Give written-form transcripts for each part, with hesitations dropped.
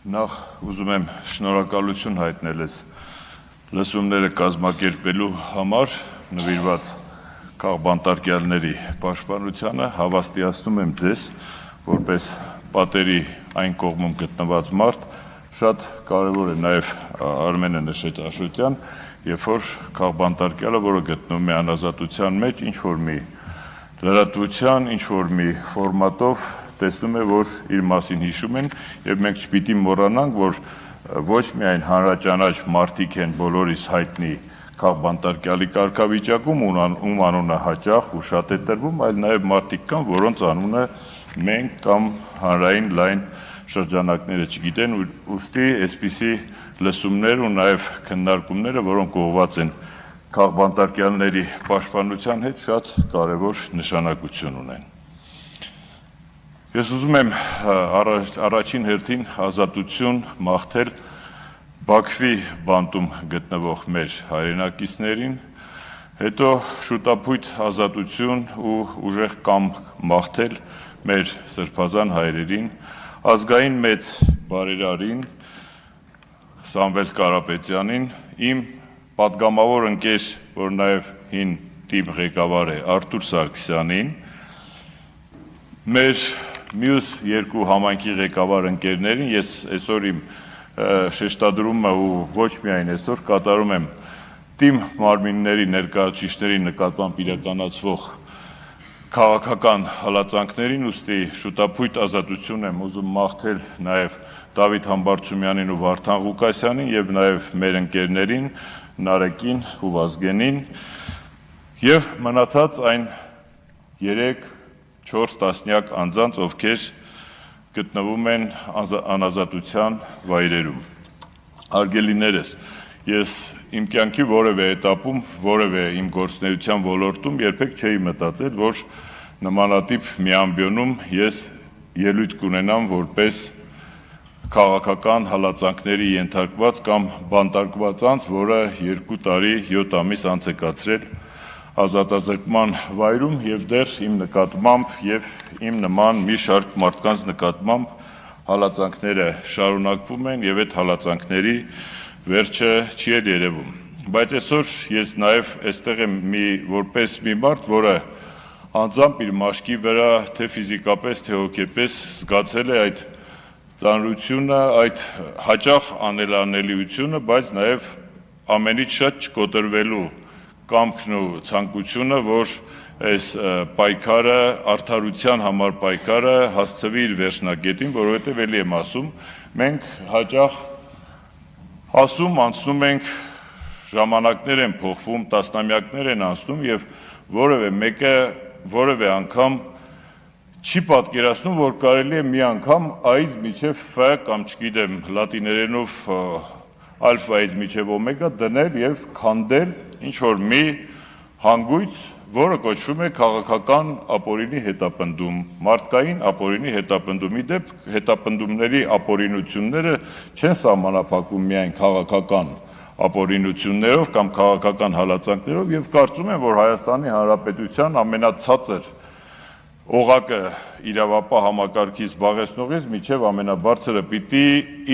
Նախ ուզում եմ շնորհակալություն հայտնել ես լսումները կազմակերպելու համար նվիրված քաղբանտարկյալների պաշտպանությանը, հավաստիացնում եմ ձեզ, որպես պատերի այն կողմում գտնված մարդ, շատ կարևոր է նաև Արմենը նշեց Աշոտյան, երբ որ քաղբանտարկյալը, որը գտնվում է անազատության մեջ, ինչ-որ մի լրատվության, ինչ-որ մի ֆորմատով տեսնում է, որ իր մասին հիշում են, և մենք չպիտի մոռանանք, որ ոչ միայն հանրաճանաչ մարդիկ են բոլորիս հայտնի քաղբանտարկյալի կարգավիճակում, ում անունը հաճախ ու շատ է տրվում, այլ նաև մարդիկ կան, որոնց անունը մենք կամ հանրային լայն շրջանակները չգիտեն, ուստի այսպիսի լսումներ ու նաև քննարկումները, որոնք ուղղված են քաղբանտարկյալների պաշտպանության հետ, շատ կարևոր նշանակություն ունեն։ Ես ուզում եմ առաջին հերթին ազատություն մաղթել Բաքվի բանտում գտնվող մեր հայրենակիցներին, հետո շուտապույտ ազատություն ու ուժեղ կամք մաղթել մեր սրբազան հայրերին, ազգային մեծ բարերարին, Սամվել Կարապետյանին, իմ պատգամավոր ընկեր, որ նաև հին թիմ ղեկավար է, Արթուր Սարգսյանին, մեր մյուս երկու համայնքի ղեկավար ընկերներին, ես այսօր իմ շեշտադրումը ու ոչ միայն այսօր կատարում եմ թիմ մարմինների ներկայացուցիչների նկատմամբ իրականացվող քաղաքական հալածանքներին, ուստի շուտապույտ ազատություն եմ ուզում մաղթել նաև Դավիթ Համբարձումյանին ու Վարդան Ղուկասյանին և նաև մեր ընկերներին Նարեկին ու Վազգենին և մնացած այն 3-4 տասնյակ անձանց, ովքեր գտնվում են անազատության վայրերում։ Հարգելիներս, ես իմ կյանքի որևէ էտապում, որևէ իմ գործունեության ոլորտում երբեք չէի մտածել, որ նմանատիպ մի ամբիոնում ես ելույթ կունենամ որպես քաղաքական հալածանքների ենթարկված կամ բանտարկված անձ, որը 2 տարի 7 ամիս անց է կացրել ազատազրկման վայրում և դեռ իմ նկատմամբ և իմ նման մի շարք մարդկանց նկատմամբ հալածանքները շարունակվում են և այդ հալածանքների վերջը չի էլ երևում։ Բայց այսօր ես նաև այստեղ եմ որպես մի մարդ, որը անձամբ իր մաշկի վրա թե ֆիզիկապես, թե հոգեպես զգացել է այդ ծանրությունը, այդ հաճախ անելանելիությունը, բայց նաև ամենից շատ չկոտրվելու կամքն ու ցանկությունը, որ այս պայքարը, արդարության համար պայքարը հասցվի իր վերջնակետին, որովհետև էլի եմ ասում, մենք հաճախ ասում, անցնում ենք, ժամանակներ են փոխվում, տասնամյակներ են անցնում և որևէ մեկը որևէ անգամ չի պատկերացնում, որ կարելի է մի անգամ A-ից մինչև F կամ չգիտեմ լատիներենով ալֆայից մինչև օմեգա դնել և քանդել ինչ-որ մի հանգույց, որը կոչվում է քաղաքական ապօրինի հետապնդում, մարդկային ապօրինի հետապնդում։ Ի դեպ, հետապնդումների ապօրինությունները չեն սահմանափակվում միայն քաղաքական ապօրինություններով կամ քաղաքական հալածանքներով և կարծում եմ, որ Հայաստանի Հանրապետության ամենացածր օղակը իրավապահ համակարգի զբաղեցնողից մինչև ամենաբարձրը պիտի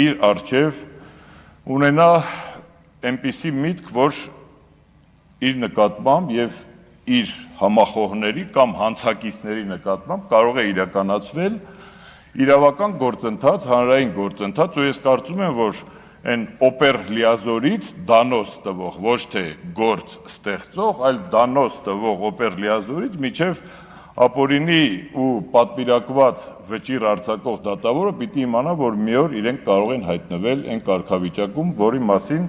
իր առջև ունենա այնպիսի միտք, որ իր նկատմամբ և իր համախոհների կամ հանցակիցների նկատմամբ կարող է իրականացվել իրավական գործընթաց, հանրային գործընթաց, ու ես կարծում եմ, որ այն օպեր լիազորից դանոս տվող, ոչ թե գործ ստեղծող, այլ դանոս տվող օպեր լիազորից մինչև ապօրինի ու պատվիրակված վճիռ արձակող դատավորը պիտի իմանա, որ մի օր իրենք կարող են հայտնվել այն կարգավիճակում, որի մասին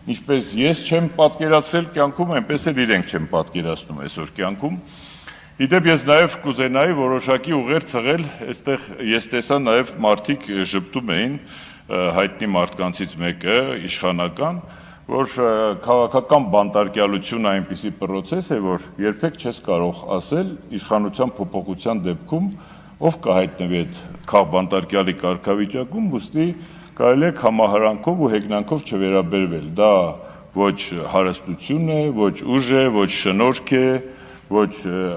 ինչպես ես չեմ պատկերացրել կյանքում, այնպես էլ իրենք չեն պատկերացնում այսօր կյանքում։ Ի դեպ, ես նաև կուզենայի որոշակի ուղեր ցղել, այստեղ ես տեսա նաև մարդիկ ժպտում էին, հայտնի մարդկանցից մեկը, իշխանական, որ քաղաքական բանտարկյալությունը այնպիսի պրոցես է, որ երբեք չես կարող ասել իշխանության փոփոխության դեպքում ով կհայտնվի այդ քաղբանտարկյալի կարգավիճակում, ուստի կարելի է համահարանքով ու հեգնանքով չվերաբերվել։ Դա ոչ հարստություն է, ոչ ուժ է, ոչ շնորհք է, ոչ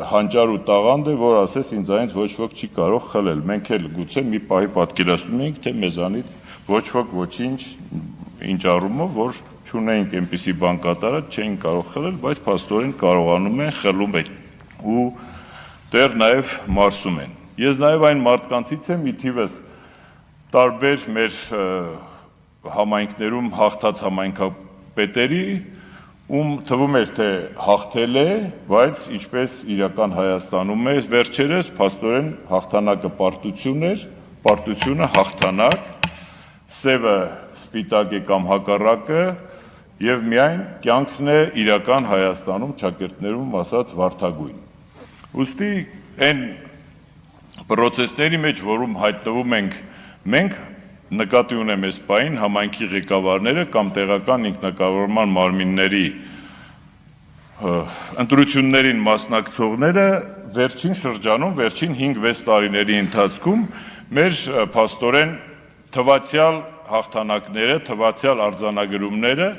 հանճար ու տաղանդ է, որ ասես ինձանից ոչ ոք չի կարող խլել։ Մենք էլ գուցե մի պահի պատկերացնում էինք, թե մեզանից ոչ ոք ոչինչ ինչ առումով, որ չունեինք այնպիսի բան կատարած, չէինք կարող խլել, բայց փաստորեն կարողանում են, խլում են ու դեռ նաև մարսում են։ Ես նաև այն մարդկանցից եմ, ի թիվս տարբեր մեր համայնքներում հաղթած համայնքապետերի, ում թվում էր, թե հաղթել է, բայց ինչպես իրական Հայաստանում է վերջերս, փաստորեն հաղթանակը պարտություն էր, պարտությունը հաղթանակ, սևը սպիտակ է կամ հակառակը, եւ միայն կյանքն է իրական Հայաստանում ճակերտներում ասած վարդագույն։ Ուստի այն պրոցեսների մեջ, որում հայտնվում ենք մենք, նկատի ունեմ այս պահին համայնքի ղեկավարները կամ տեղական ինքնակառավարման մարմինների ընտրություններին մասնակցողները վերջին շրջանում, վերջին 5-6 տարիների ընթացքում մեր փաստորեն թվացյալ հաղթանակները, թվացյալ արձանագրումները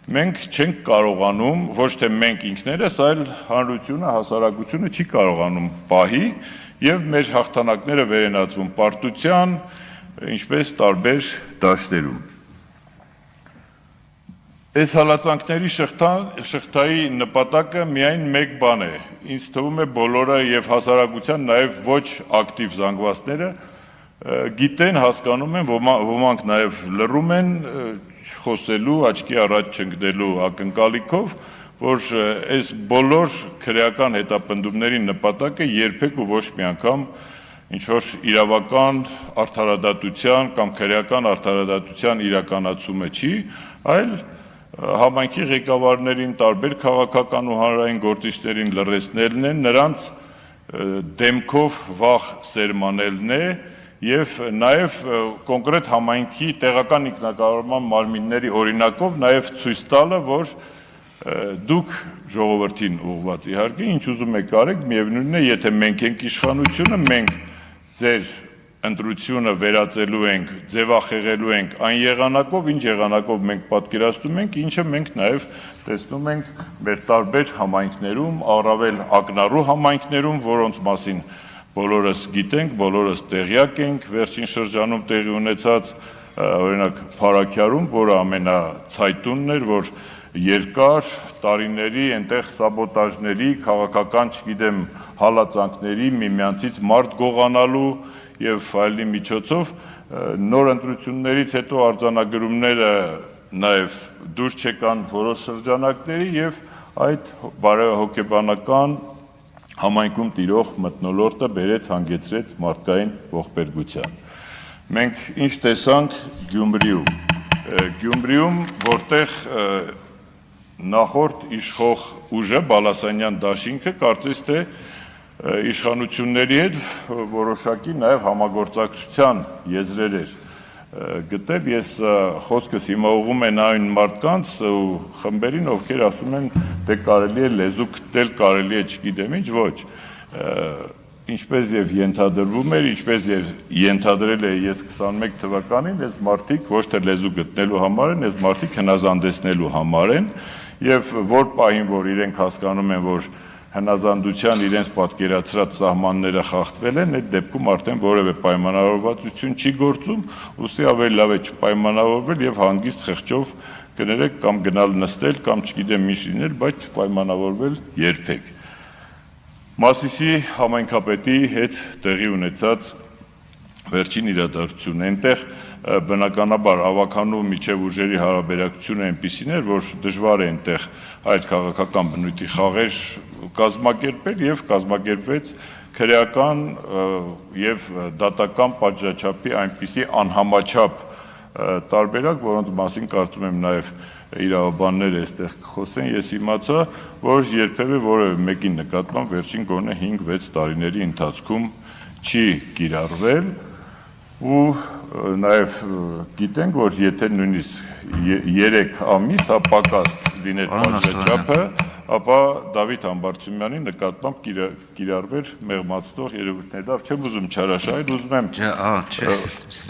մենք չենք կարողանում, ոչ թե մենք ինքներս, այլ հանրությունը, հասարակությունը չի կարողանում պահի եւ մեր հաղթանակները վերենացվում պարտության, ինչպես տարբեր դաշտերում։ Այս հալածանքների շղթայի նպատակը միայն մեկ բան է, ինձ թվում է բոլորը եւ հասարակության նաեւ ոչ ակտիվ զանգվածները գիտեն, հասկանում են, ոմանք նաեւ լռում են խոսելու, աչքի առաջ չընկնելու ակնկալիքով, որ այս բոլոր քրեական հետապնդումների նպատակը երբեք ու ոչ մի անգամ ինչ-որ իրավական արդարադատության կամ քրեական արդարադատության իրականացումը չի, այլ համայնքի ղեկավարներին, տարբեր քաղաքական ու հանրային գործիչներին լռեցնելն է, նրանց դեմքով վախ սերմանելն է եւ նաեւ կոնկրետ համայնքի տեղական ինքնակառավարման մարմինների օրինակով նաեւ ցույց տալը, որ դուք ժողովրդին ուղղված իհարկե ինչ ուզում եք արեք, միևնույնն է, եթե մենք ենք իշխանությունը, մենք ձեր ընտրությունը վերածելու ենք, ձևախեղելու ենք այն եղանակով, ինչ եղանակով մենք պատկերացնում ենք, ինչը մենք նաև տեսնում ենք մեր տարբեր համայնքներում, առավել ակնառու համայնքներում, որոնց մասին բոլորս գիտենք, բոլորս տեղյակ ենք, վերջին շրջանում տեղի ունեցած, օրինակ Փարաքյարում, որը ամենացայտունն էր, որ երկար տարիների այնտեղ սաբոտաժների, քաղաքական, չգիտեմ, հալածանքների, միմյանցից մարդ գողանալու եւ այլնի միջոցով նոր ընտրություններից հետո արձանագրումները նաեւ դուրս չեկան որոշ շրջանակների եւ այդ բարոյահոգեբանական համայնքում տիրող մթնոլորտը բերեց հանգեցրեց մարդկային ողբերգության։ Մենք ինչ տեսանք Գյումրիում, որտեղ նախորդ իշխող ուժը Բալասանյան դաշինքը կարծես թե իշխանությունների հետ որոշակի նաև համագործակցության եզրեր էր գտել, ես խոսքս հիմա ուղղում են այն մարդկանց ու խմբերին, ովքեր ասում են, դե կարելի է լեզու գտել, կարելի է չգիտեմ ինչ, ոչ, ինչպես եւ ենթադրվում էր, ինչպես եւ ենթադրել է ես 21 թվականին, այս մարդիկ ոչ թե լեզու գտնելու համար են, այս մարդիկ հնազանդեցնելու համար են եւ որ պահին, որ իրենք հասկանում են, որ հնազանդության իրենց պատկերացրած սահմանները խախտվել են, այդ դեպքում արդեն որևէ պայմանավորվածություն չի գործում, ուստի ավելի լավ է չպայմանավորվել եւ հանգիստ խղճով կներեք կամ գնալ նստել կամ չգիտեմ ինչ լինել, բայց չպայմանավորվել երբեք։ Մասիսի համայնքապետի հետ տեղի ունեցած վերջին իրադարձությունն այնտեղ բնականաբար ավականու միջև ուժերի հարաբերակցությունը այնպիսին էր, որ դժվար է այնտեղ այդ քաղաքական բնույթի խաղեր կազմակերպել եւ կազմակերպվեց քրեական եւ դատական պատժաչափի այնպիսի անհամաչափ տարբերակ, որոնց մասին կարծում եմ նաեւ իրավաբանները այստեղ կխոսեն, ես իմացա, որ երբևէ որևէ մեկի նկատմամբ վերջին գոնե 5-6 տարիների ընթացքում չի կիրառվել ու նաև գիտենք, որ եթե նույնիսկ 3 ամիս պակաս լիներ պատժաչափը, ապա Դավիթ Համբարձումյանի նկատմամբ կիրառվեր մեղմացնող երևույթներ։ Լավ, չեմ ուզում չարաշահել, ուզում եմ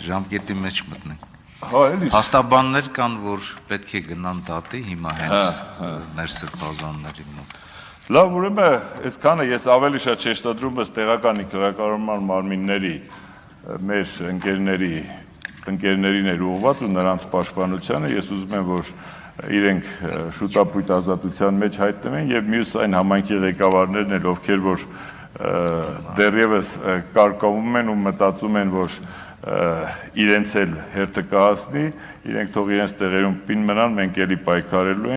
ժամկետի մեջ մտնենք։ Հա, էլի։ Հաստաբաններ կան, որ պետք է գնան դատի հիմա հենց մեր սրբազանների մոտ։ Լավ, ուրեմն այսքանը ես ավելի շատ շեշտադրում եմ տեղական ինքնարակառնման մարմինների մեր ընկերներին էր ուղղված ու նրանց պաշտպանությանը, ես ուզում եմ, որ իրենք շուտապույտ ազատության մեջ հայտնվեն եւ մյուս այն համայնքի ղեկավարներն էլ, ովքեր որ դեռևս կարկավում են ու մտածում են, որ իրենց էլ հերթը կհասնի, իրենք թող իրենց տեղերում պին մնան, մենք էլի պայքարելու ենք